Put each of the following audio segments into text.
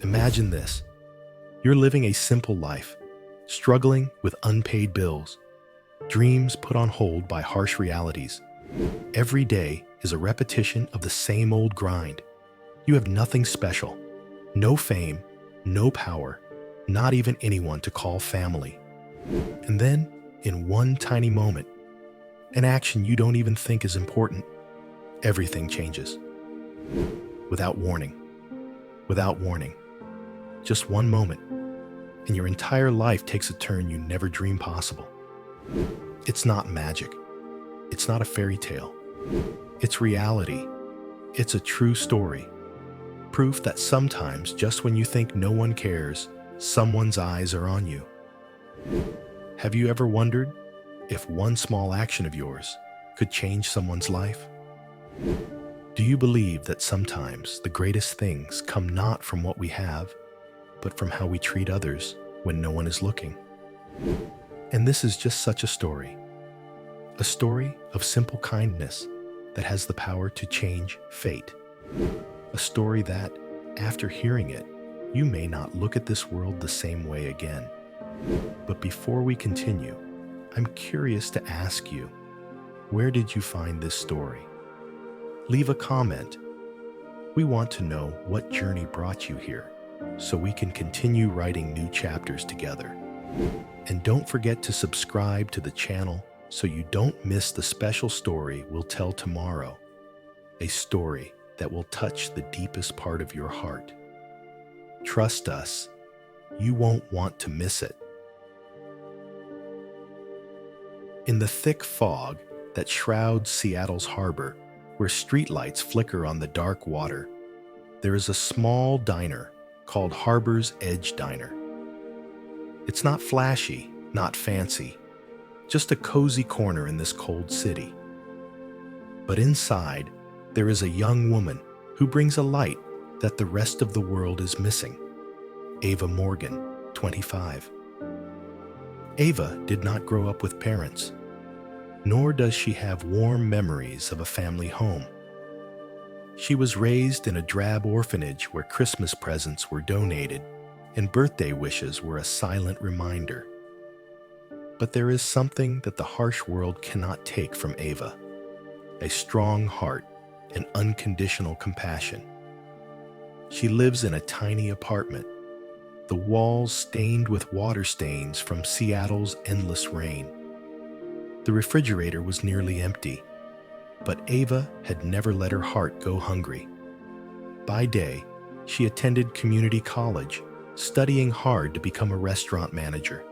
Imagine this. You're living a simple life, struggling with unpaid bills, dreams put on hold by harsh realities. Every day is a repetition of the same old grind. You have nothing special, no fame, no power, not even anyone to call family. And then, in one tiny moment, an action you don't even think is important, everything changes. Without warning. Without warning. Just one moment, and your entire life takes a turn you never dreamed possible. It's not magic. It's not a fairy tale. It's reality. It's a true story. Proof that sometimes, just when you think no one cares, someone's eyes are on you. Have you ever wondered if one small action of yours could change someone's life? Do you believe that sometimes the greatest things come not from what we have, but from how we treat others when no one is looking? And this is just such a story of simple kindness that has the power to change fate. A story that, after hearing it, you may not look at this world the same way again. But before we continue, I'm curious to ask you, where did you find this story? Leave a comment. We want to know what journey brought you here, so we can continue writing new chapters together. And don't forget to subscribe to the channel so you don't miss the special story we'll tell tomorrow. A story that will touch the deepest part of your heart. Trust us, you won't want to miss it. In the thick fog that shrouds Seattle's harbor, where streetlights flicker on the dark water, there is a small diner called Harbor's Edge Diner. It's not flashy, not fancy, just a cozy corner in this cold city. But inside, there is a young woman who brings a light that the rest of the world is missing. Ava Morgan, 25. Ava did not grow up with parents, nor does she have warm memories of a family home. She was raised in a drab orphanage where Christmas presents were donated and birthday wishes were a silent reminder. But there is something that the harsh world cannot take from Ava: a strong heart and unconditional compassion. She lives in a tiny apartment, the walls stained with water stains from Seattle's endless rain. The refrigerator was nearly empty, but Ava had never let her heart go hungry. By day, she attended community college, studying hard to become a restaurant manager.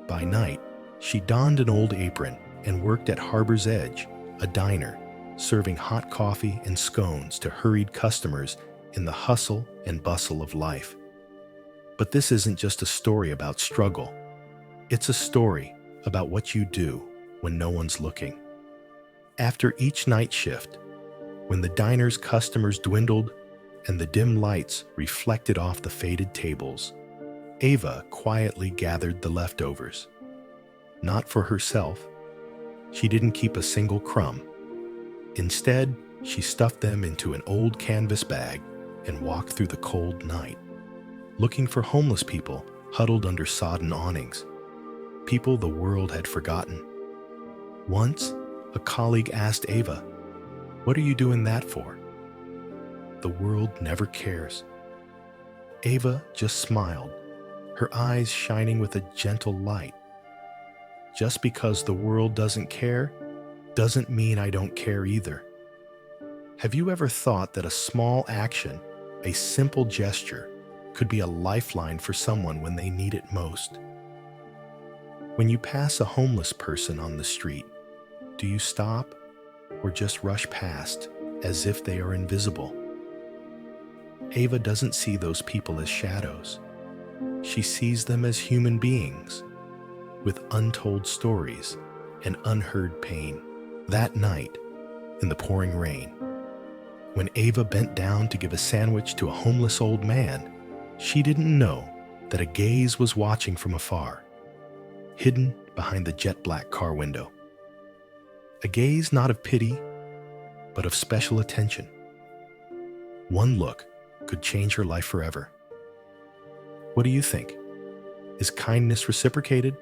By night, she donned an old apron and worked at Harbor's Edge, a diner, serving hot coffee and scones to hurried customers in the hustle and bustle of life. But this isn't just a story about struggle. It's a story about what you do when no one's looking. After each night shift, when the diner's customers dwindled and the dim lights reflected off the faded tables, Ava quietly gathered the leftovers. Not for herself. She didn't keep a single crumb. Instead, she stuffed them into an old canvas bag and walked through the cold night, looking for homeless people huddled under sodden awnings, people the world had forgotten. Once, a colleague asked Ava, "What are you doing that for?" The world never cares. Ava just smiled, her eyes shining with a gentle light. Just because the world doesn't care, doesn't mean I don't care either. Have you ever thought that a small action, a simple gesture, could be a lifeline for someone when they need it most? When you pass a homeless person on the street, do you stop or just rush past as if they are invisible? Ava doesn't see those people as shadows. She sees them as human beings with untold stories and unheard pain. That night, in the pouring rain, when Ava bent down to give a sandwich to a homeless old man, she didn't know that a gaze was watching from afar, hidden behind the jet-black car window. A gaze not of pity, but of special attention. One look could change her life forever. What do you think? Is kindness reciprocated,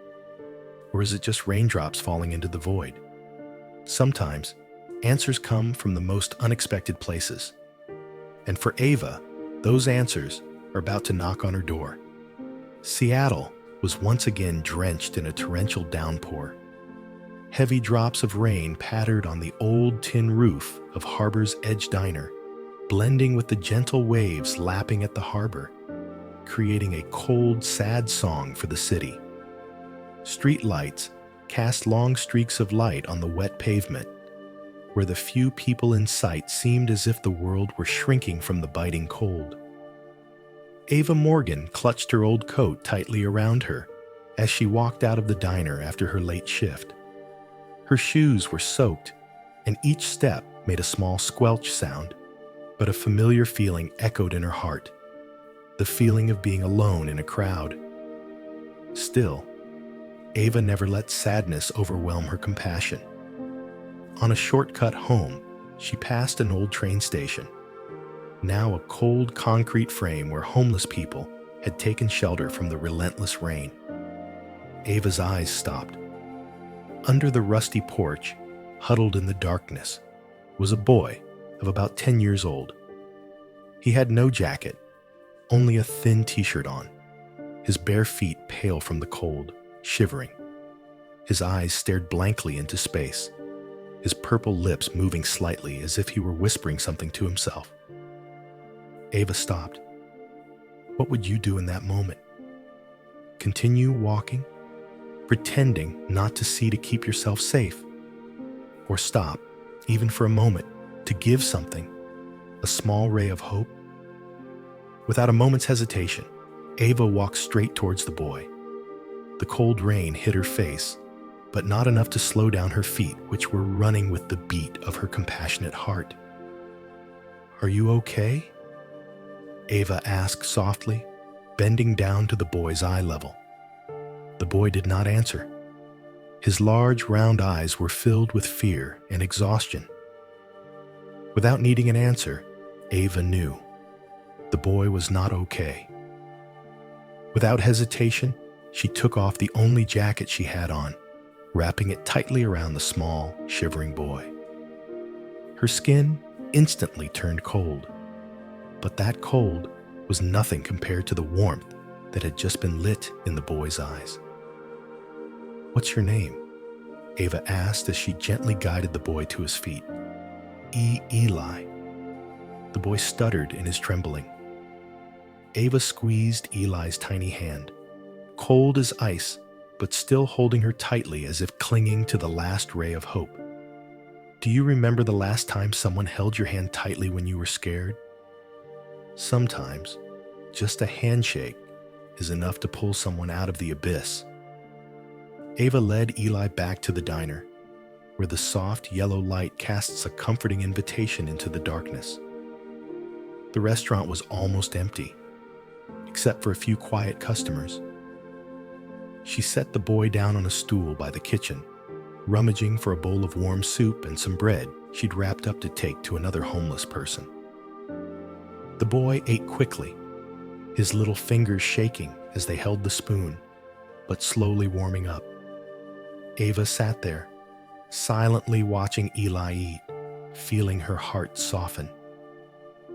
or is it just raindrops falling into the void? Sometimes, answers come from the most unexpected places. And for Ava, those answers are about to knock on her door. Seattle was once again drenched in a torrential downpour. Heavy drops of rain pattered on the old tin roof of Harbor's Edge Diner, blending with the gentle waves lapping at the harbor, creating a cold, sad song for the city. Street lights cast long streaks of light on the wet pavement, where the few people in sight seemed as if the world were shrinking from the biting cold. Ava Morgan clutched her old coat tightly around her as she walked out of the diner after her late shift. Her shoes were soaked, and each step made a small squelch sound, but a familiar feeling echoed in her heart, the feeling of being alone in a crowd. Still, Ava never let sadness overwhelm her compassion. On a shortcut home, she passed an old train station, now a cold concrete frame where homeless people had taken shelter from the relentless rain. Ava's eyes stopped. Under the rusty porch, huddled in the darkness, was a boy of about 10 years old. He had no jacket, only a thin t-shirt on, his bare feet pale from the cold, shivering. His eyes stared blankly into space, his purple lips moving slightly as if he were whispering something to himself. Ava stopped. What would you do in that moment? Continue walking, pretending not to see to keep yourself safe? Or stop, even for a moment, to give something, a small ray of hope? Without a moment's hesitation, Ava walked straight towards the boy. The cold rain hit her face, but not enough to slow down her feet, which were running with the beat of her compassionate heart. "Are you okay?" Ava asked softly, bending down to the boy's eye level. The boy did not answer. His large, round eyes were filled with fear and exhaustion. Without needing an answer, Ava knew. The boy was not okay. Without hesitation, she took off the only jacket she had on, wrapping it tightly around the small, shivering boy. Her skin instantly turned cold, but that cold was nothing compared to the warmth that had just been lit in the boy's eyes. "What's your name?" Ava asked as she gently guided the boy to his feet. Eli." The boy stuttered in his trembling. Ava squeezed Eli's tiny hand, cold as ice, but still holding her tightly as if clinging to the last ray of hope. "Do you remember the last time someone held your hand tightly when you were scared?" Sometimes, just a handshake is enough to pull someone out of the abyss. Ava led Eli back to the diner, where the soft yellow light casts a comforting invitation into the darkness. The restaurant was almost empty, except for a few quiet customers. She set the boy down on a stool by the kitchen, rummaging for a bowl of warm soup and some bread she'd wrapped up to take to another homeless person. The boy ate quickly, his little fingers shaking as they held the spoon, but slowly warming up. Ava sat there, silently watching Eli eat, feeling her heart soften.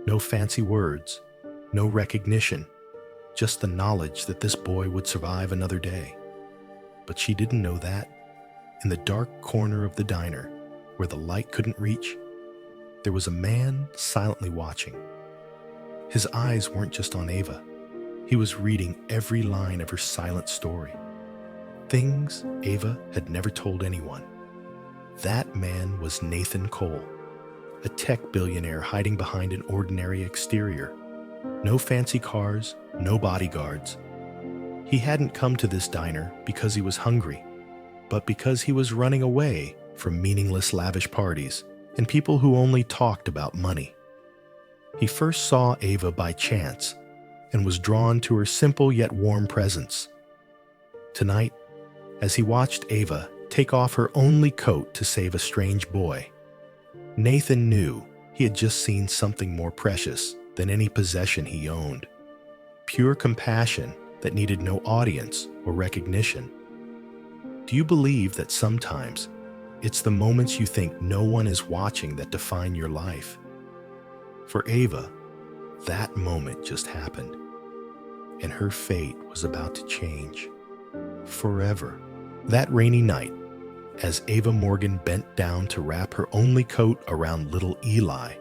No fancy words, no recognition, just the knowledge that this boy would survive another day. But she didn't know that. In the dark corner of the diner, where the light couldn't reach, there was a man silently watching. His eyes weren't just on Ava. He was reading every line of her silent story. Things Ava had never told anyone. That man was Nathan Cole, a tech billionaire hiding behind an ordinary exterior. No fancy cars, no bodyguards. He hadn't come to this diner because he was hungry, but because he was running away from meaningless lavish parties and people who only talked about money. He first saw Ava by chance and was drawn to her simple yet warm presence. Tonight, as he watched Ava take off her only coat to save a strange boy, Nathan knew he had just seen something more precious than any possession he owned. Pure compassion that needed no audience or recognition? Do you believe that sometimes it's the moments you think no one is watching that define your life? For Ava, that moment just happened, and her fate was about to change forever. That rainy night, as Ava Morgan bent down to wrap her only coat around little Eli,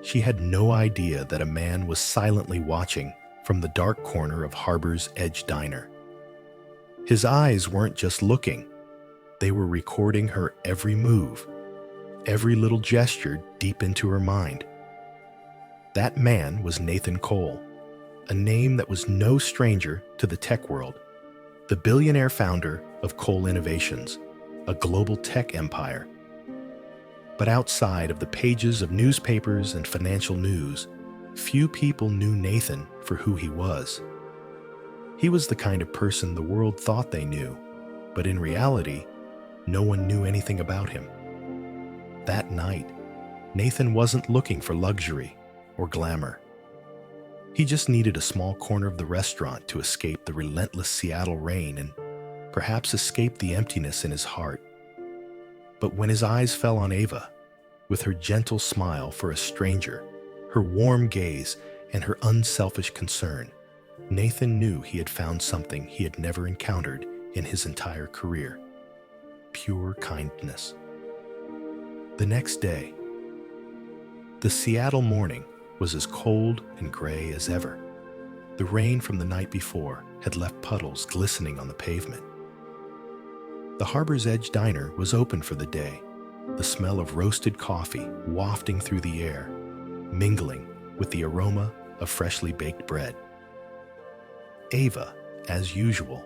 she had no idea that a man was silently watching from the dark corner of Harbor's Edge Diner. His eyes weren't just looking, they were recording her every move, every little gesture deep into her mind. That man was Nathan Cole, a name that was no stranger to the tech world, the billionaire founder of Cole Innovations, a global tech empire. But outside of the pages of newspapers and financial news, few people knew Nathan for who he was. He was the kind of person the world thought they knew, but in reality, no one knew anything about him. That night, Nathan wasn't looking for luxury or glamour. He just needed a small corner of the restaurant to escape the relentless Seattle rain and perhaps escape the emptiness in his heart. But when his eyes fell on Ava, with her gentle smile for a stranger, her warm gaze, and her unselfish concern, Nathan knew he had found something he had never encountered in his entire career: pure kindness. The next day, the Seattle morning was as cold and gray as ever. The rain from the night before had left puddles glistening on the pavement. The Harbor's Edge Diner was open for the day, the smell of roasted coffee wafting through the air, mingling with the aroma of freshly baked bread. Ava, as usual,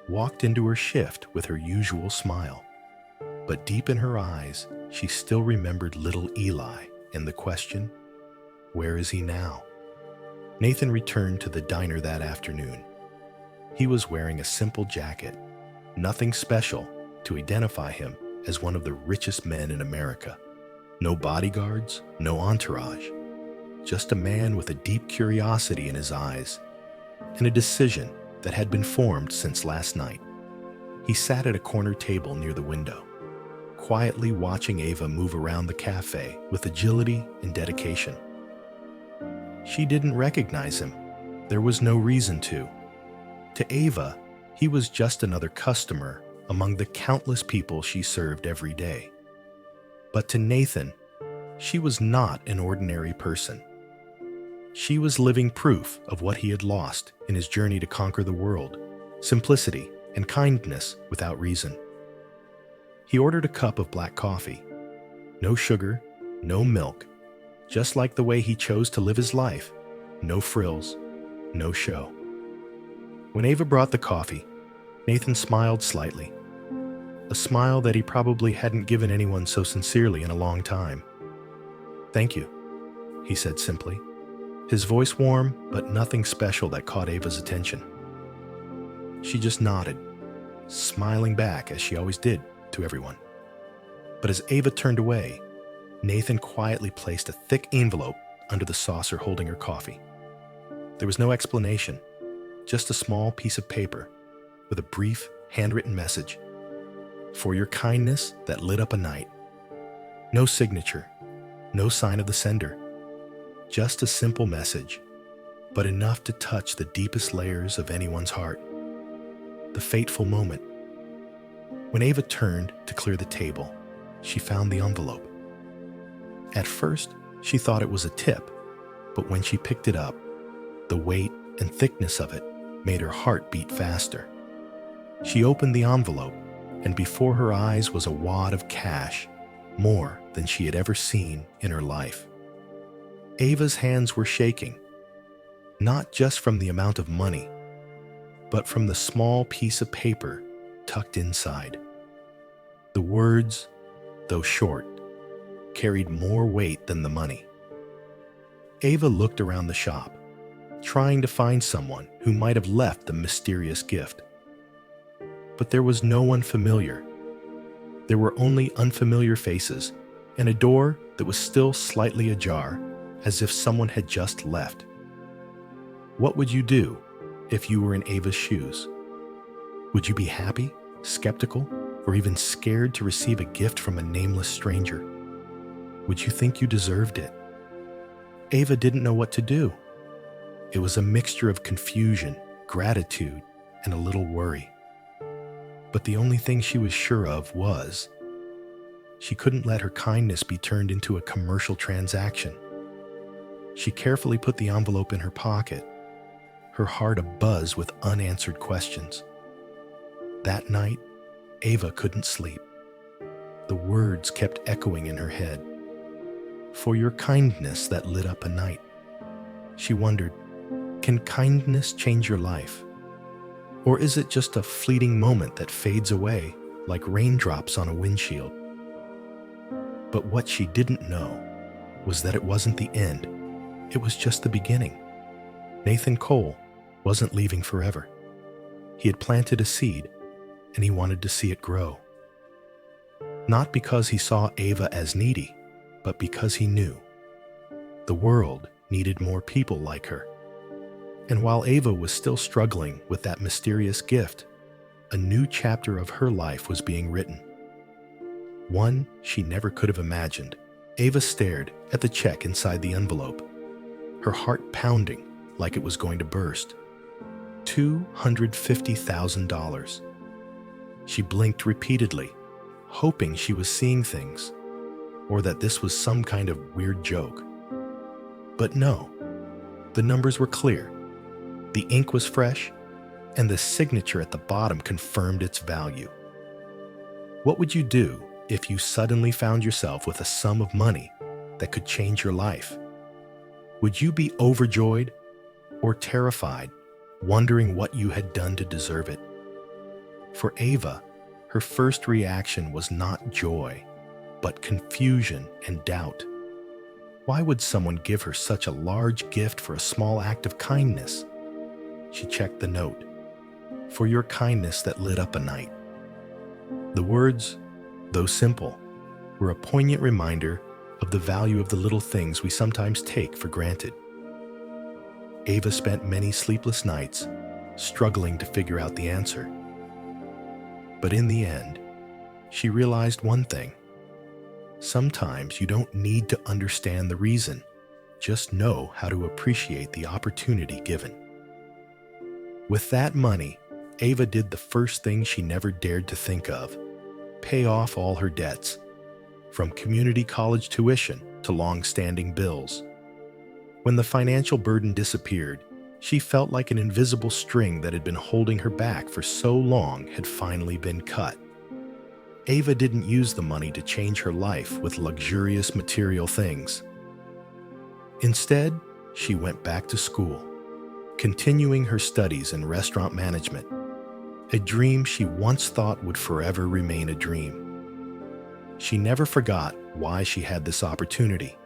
walked into her shift with her usual smile, but deep in her eyes, she still remembered little Eli and the question, where is he now? Nathan returned to the diner that afternoon. He was wearing a simple jacket, nothing special to identify him as one of the richest men in America. No bodyguards, no entourage, just a man with a deep curiosity in his eyes and a decision that had been formed since last night. He sat at a corner table near the window, quietly watching Ava move around the cafe with agility and dedication. She didn't recognize him. There was no reason to. To Ava, he was just another customer among the countless people she served every day. But to Nathan, she was not an ordinary person. She was living proof of what he had lost in his journey to conquer the world: simplicity and kindness without reason. He ordered a cup of black coffee. No sugar, no milk, just like the way he chose to live his life. No frills, no show. When Ava brought the coffee, Nathan smiled slightly, a smile that he probably hadn't given anyone so sincerely in a long time. "Thank you," he said simply, his voice warm but nothing special that caught Ava's attention. She just nodded, smiling back as she always did to everyone. But as Ava turned away, Nathan quietly placed a thick envelope under the saucer holding her coffee. There was no explanation, just a small piece of paper with a brief, handwritten message: "For your kindness that lit up a night." No signature, no sign of the sender. Just a simple message, but enough to touch the deepest layers of anyone's heart. The fateful moment. When Ava turned to clear the table, she found the envelope. At first, she thought it was a tip, but when she picked it up, the weight and thickness of it made her heart beat faster. She opened the envelope, and before her eyes was a wad of cash, more than she had ever seen in her life. Ava's hands were shaking, not just from the amount of money, but from the small piece of paper tucked inside. The words, though short, carried more weight than the money. Ava looked around the shop, trying to find someone who might have left the mysterious gift. But there was no one familiar. There were only unfamiliar faces and a door that was still slightly ajar, as if someone had just left. "What would you do?" if you were in Ava's shoes? Would you be happy, skeptical, or even scared to receive a gift from a nameless stranger? Would you think you deserved it? Ava didn't know what to do. It was a mixture of confusion, gratitude, and a little worry. But the only thing she was sure of was she couldn't let her kindness be turned into a commercial transaction. She carefully put the envelope in her pocket, her heart abuzz with unanswered questions. That night, Ava couldn't sleep. The words kept echoing in her head. For your kindness that lit up a night. She wondered, can kindness change your life? Or is it just a fleeting moment that fades away like raindrops on a windshield? But what she didn't know was that it wasn't the end. It was just the beginning. Nathan Cole wasn't leaving forever. He had planted a seed, and he wanted to see it grow. Not because he saw Ava as needy, but because he knew the world needed more people like her. And while Ava was still struggling with that mysterious gift, a new chapter of her life was being written. One she never could have imagined. Ava stared at the check inside the envelope, her heart pounding like it was going to burst. $250,000. She blinked repeatedly, hoping she was seeing things, or that this was some kind of weird joke. But no, the numbers were clear, the ink was fresh, and the signature at the bottom confirmed its value. What would you do if you suddenly found yourself with a sum of money that could change your life? Would you be overjoyed or terrified, wondering what you had done to deserve it? For Ava, her first reaction was not joy, but confusion and doubt. Why would someone give her such a large gift for a small act of kindness? She checked the note. For your kindness that lit up a night. The words, though simple, were a poignant reminder of the value of the little things we sometimes take for granted. Ava spent many sleepless nights struggling to figure out the answer. But in the end, she realized one thing. Sometimes you don't need to understand the reason, just know how to appreciate the opportunity given. With that money, Ava did the first thing she never dared to think of: pay off all her debts, from community college tuition to long-standing bills. When the financial burden disappeared, she felt like an invisible string that had been holding her back for so long had finally been cut. Ava didn't use the money to change her life with luxurious material things. Instead, she went back to school, continuing her studies in restaurant management, a dream she once thought would forever remain a dream. She never forgot why she had this opportunity,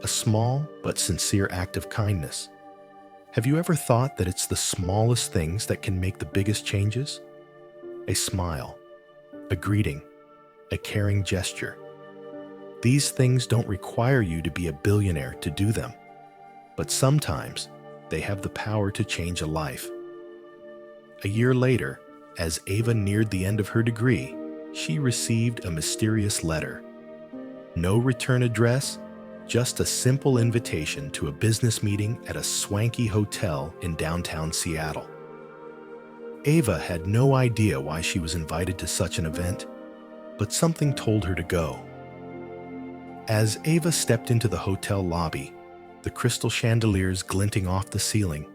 a small but sincere act of kindness. Have you ever thought that it's the smallest things that can make the biggest changes? A smile, a greeting, a caring gesture. These things don't require you to be a billionaire to do them, but sometimes they have the power to change a life. A year later, as Ava neared the end of her degree, she received a mysterious letter. No return address, just a simple invitation to a business meeting at a swanky hotel in downtown Seattle. Ava had no idea why she was invited to such an event, but something told her to go. As Ava stepped into the hotel lobby, the crystal chandeliers glinting off the ceiling,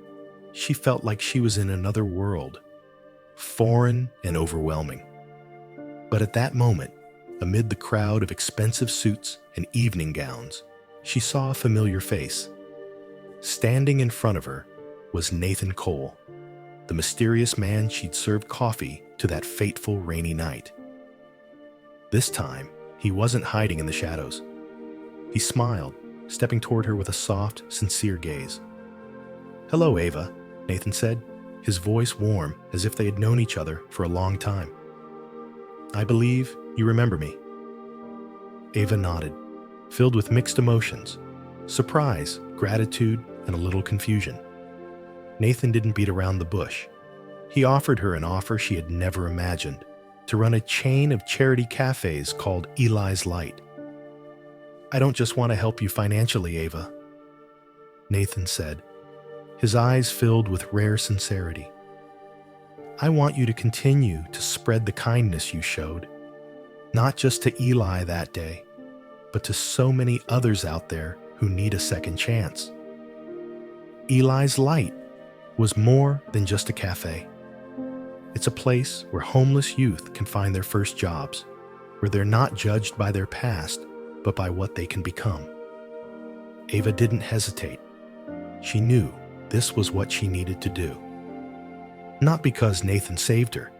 she felt like she was in another world, foreign and overwhelming. But at that moment, amid the crowd of expensive suits and evening gowns, she saw a familiar face. Standing in front of her was Nathan Cole, the mysterious man she'd served coffee to that fateful rainy night. This time, he wasn't hiding in the shadows. He smiled, stepping toward her with a soft, sincere gaze. "Hello, Ava," Nathan said, his voice warm as if they had known each other for a long time. "I believe you remember me." Ava nodded, filled with mixed emotions: surprise, gratitude, and a little confusion. Nathan didn't beat around the bush. He offered her an offer she had never imagined, to run a chain of charity cafes called Eli's Light. "I don't just want to help you financially, Ava," Nathan said, his eyes filled with rare sincerity. "I want you to continue to spread the kindness you showed, not just to Eli that day, but to so many others out there who need a second chance." Eli's Light was more than just a cafe. It's a place where homeless youth can find their first jobs, where they're not judged by their past, but by what they can become. Ava didn't hesitate. She knew this was what she needed to do. Not because Nathan saved her,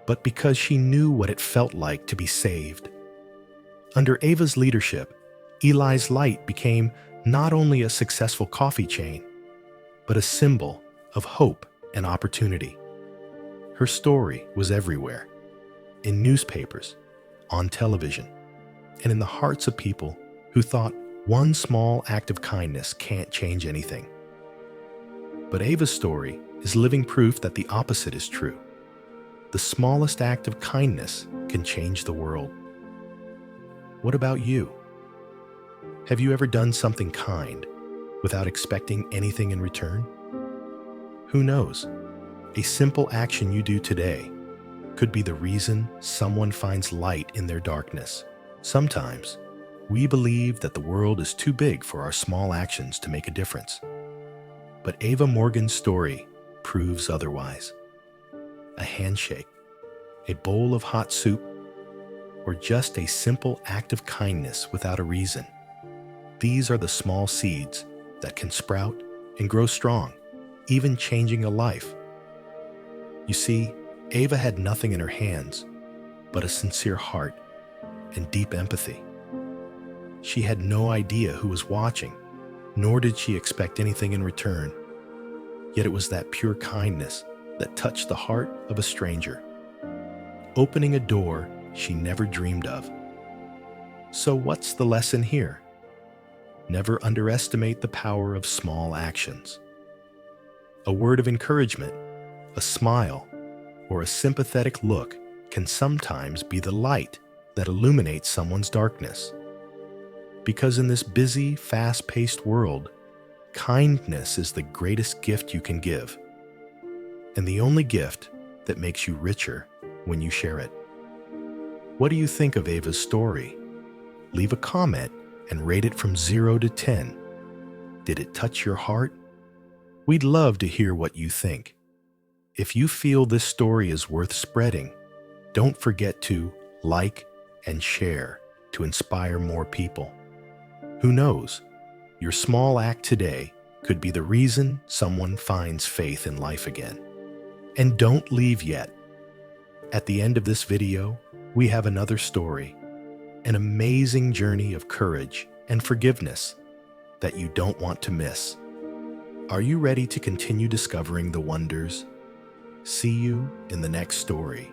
but because she knew what it felt like to be saved. Under Ava's leadership, Eli's Light became not only a successful coffee chain, but a symbol of hope and opportunity. Her story was everywhere, in newspapers, on television, and in the hearts of people who thought one small act of kindness can't change anything. But Ava's story is living proof that the opposite is true. The smallest act of kindness can change the world. What about you? Have you ever done something kind without expecting anything in return? Who knows? A simple action you do today could be the reason someone finds light in their darkness. Sometimes, we believe that the world is too big for our small actions to make a difference. But Ava Morgan's story proves otherwise. A handshake, a bowl of hot soup, or just a simple act of kindness without a reason. These are the small seeds that can sprout and grow strong, even changing a life. You see, Ava had nothing in her hands but a sincere heart and deep empathy. She had no idea who was watching, nor did she expect anything in return. Yet it was that pure kindness that touched the heart of a stranger, opening a door she never dreamed of. So what's the lesson here? Never underestimate the power of small actions. A word of encouragement, a smile, or a sympathetic look can sometimes be the light that illuminates someone's darkness. Because in this busy, fast-paced world, kindness is the greatest gift you can give, and the only gift that makes you richer when you share it. What do you think of Ava's story? Leave a comment and rate it from 0 to 10. Did it touch your heart? We'd love to hear what you think. If you feel this story is worth spreading, don't forget to like and share to inspire more people. Who knows? Your small act today could be the reason someone finds faith in life again. And don't leave yet. At the end of this video, we have another story, an amazing journey of courage and forgiveness that you don't want to miss. Are you ready to continue discovering the wonders? See you in the next story.